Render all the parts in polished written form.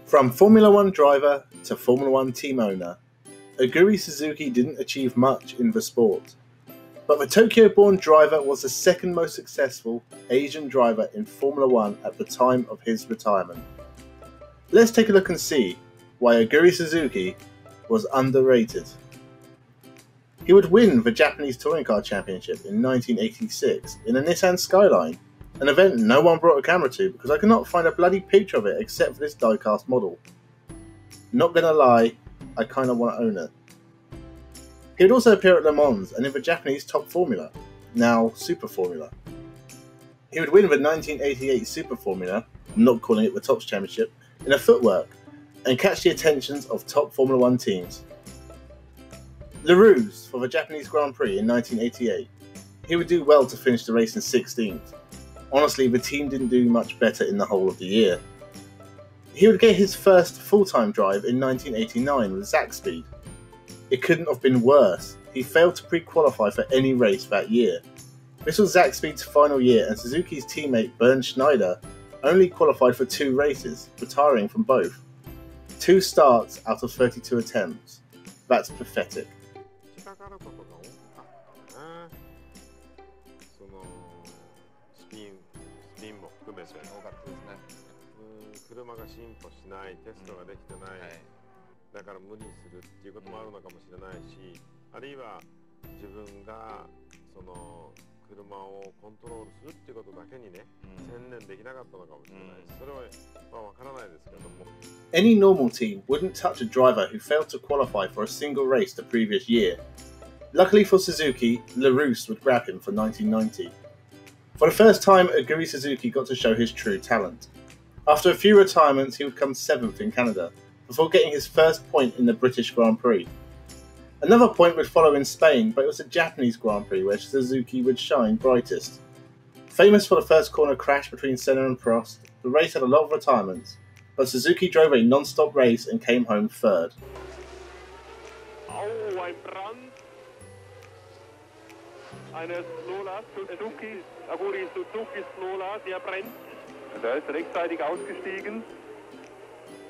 From Formula One driver to Formula One team owner, Aguri Suzuki didn't achieve much in the sport. But the Tokyo-born driver was the second most successful Asian driver in Formula One at the time of his retirement. Let's take a look and see why Aguri Suzuki was underrated. He would win the Japanese Touring Car Championship in 1986 in a Nissan Skyline, an event no one brought a camera to because I could not find a bloody picture of it except for this die-cast model. Not gonna lie, I kinda wanna own it. He would also appear at Le Mans and in the Japanese Top Formula, now Super Formula. He would win the 1988 Super Formula, I'm not calling it the Tops Championship, in a footwork, and catch the attentions of top Formula One teams. LaRousse for the Japanese Grand Prix in 1988. He would do well to finish the race in 16th. Honestly, the team didn't do much better in the whole of the year. He would get his first full-time drive in 1989 with Zakspeed. It couldn't have been worse. He failed to pre-qualify for any race that year. This was Zakspeed's final year and Suzuki's teammate Bernd Schneider only qualified for 2 races, retiring from both. 2 starts out of 32 attempts. That's pathetic. 車が進歩しない、テストができてない、だから無理するっていうこともあるのかもしれないし、あるいは自分がその車をコントロールするっていうことだけにね、専念できなかったのかもしれない。それはわからないですけども。Any normal team wouldn't touch a driver who failed to qualify for a single race the previous year. Luckily for Suzuki, LaRousse would grab him for 1990. For the first time, Aguri Suzuki got to show his true talent. After a few retirements, he would come 7th in Canada, before getting his first point in the British Grand Prix. Another point would follow in Spain, but it was the Japanese Grand Prix where Suzuki would shine brightest. Famous for the first corner crash between Senna and Prost, the race had a lot of retirements, but Suzuki drove a non-stop race and came home 3rd. Oh, ein Brand! Eine Lola, Suzuki, Aguri Suzuki's Lola, der brennt. Der ist rechtzeitig ausgestiegen.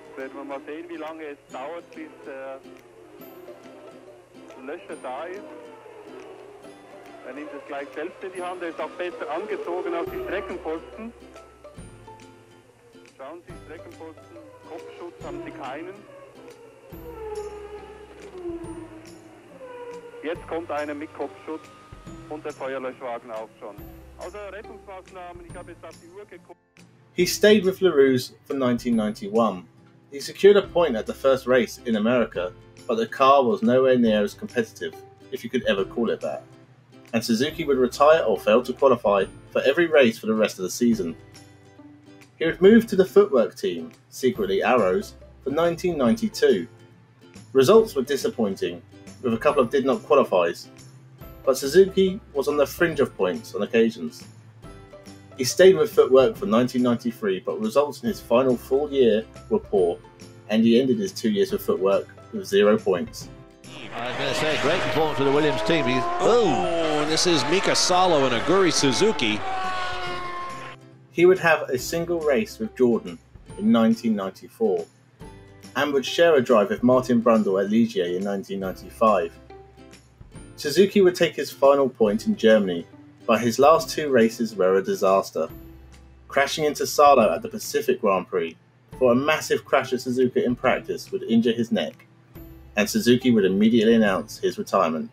Jetzt werden wir mal sehen, wie lange es dauert, bis der Löscher da ist. Er nimmt es gleich selbst in die Hand, er ist auch besser angezogen auf die Streckenposten. Schauen Sie, Streckenposten, Kopfschutz haben Sie keinen. Jetzt kommt einer mit Kopfschutz und der Feuerlöschwagen auch schon. Also Rettungsmaßnahmen, ich habe jetzt auf die Uhr geguckt. He stayed with LaRousse for 1991. He secured a point at the first race in America, but the car was nowhere near as competitive, if you could ever call it that, and Suzuki would retire or fail to qualify for every race for the rest of the season. He would move to the footwork team, secretly Arrows, for 1992. Results were disappointing, with a couple of did not qualifies, but Suzuki was on the fringe of points on occasions. He stayed with Footwork for 1993, but results in his final full year were poor, and he ended his 2 years with Footwork with 0 points. I was going to say, great performance for the Williams team. And this is Mika Salo and Aguri Suzuki. He would have a single race with Jordan in 1994, and would share a drive with Martin Brundle at Ligier in 1995. Suzuki would take his final point in Germany, but his last 2 races were a disaster, crashing into Salo at the Pacific Grand Prix, for a massive crash at Suzuka in practice would injure his neck, and Suzuki would immediately announce his retirement.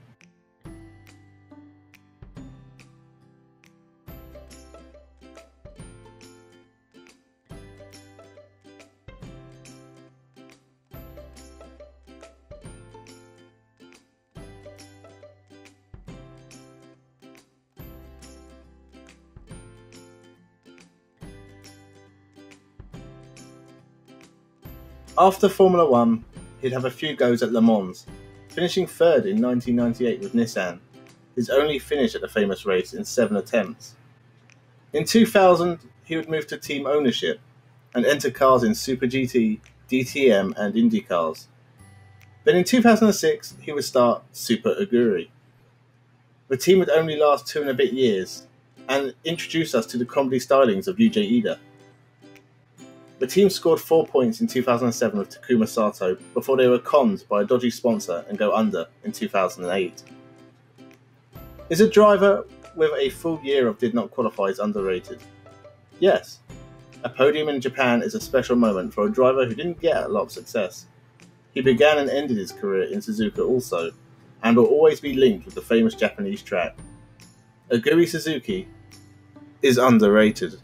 After Formula One, he'd have a few goes at Le Mans, finishing 3rd in 1998 with Nissan, his only finish at the famous race in 7 attempts. In 2000, he would move to team ownership and enter cars in Super GT, DTM and Indy cars. Then in 2006, he would start Super Aguri. The team would only last 2 and a bit years, and introduce us to the comedy stylings of Yuji Ida. The team scored 4 points in 2007 with Takuma Sato before they were conned by a dodgy sponsor and go under in 2008. Is a driver with a full year of did not qualify underrated? Yes. A podium in Japan is a special moment for a driver who didn't get a lot of success. He began and ended his career in Suzuka also, and will always be linked with the famous Japanese track. Aguri Suzuki is underrated.